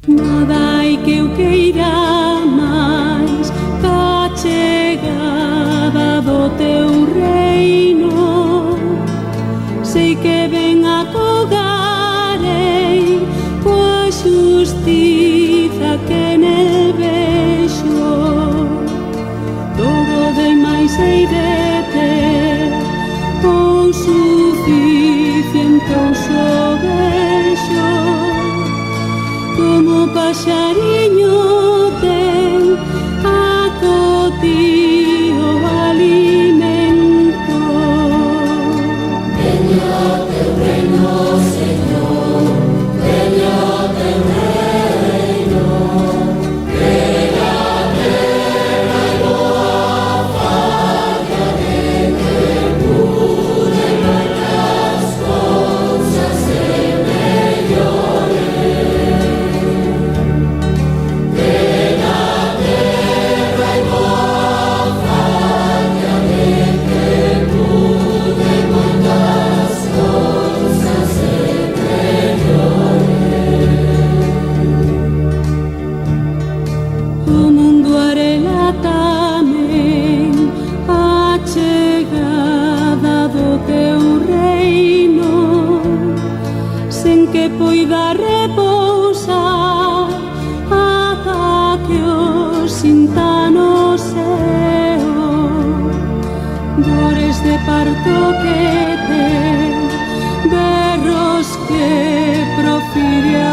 Nada hai que eu queira máis ca chegada do teu reino. Sei que ben acogarei coa xustiza que nel vexo. Todo de máis hei de ter, con suficiente o so vexo. Como paxariño ten acotío alimento. Veña teu reino, Señor, veña teu reino, que la terra e boa falla de temor e moitas cousas se mellores. Veña terra e boa falla de temor e moitas cousas se O mundo arela tamén a chegada do teu reino, sen que poida repousar ata que o sinta no seo. Dores de parto que ten, berros que profire a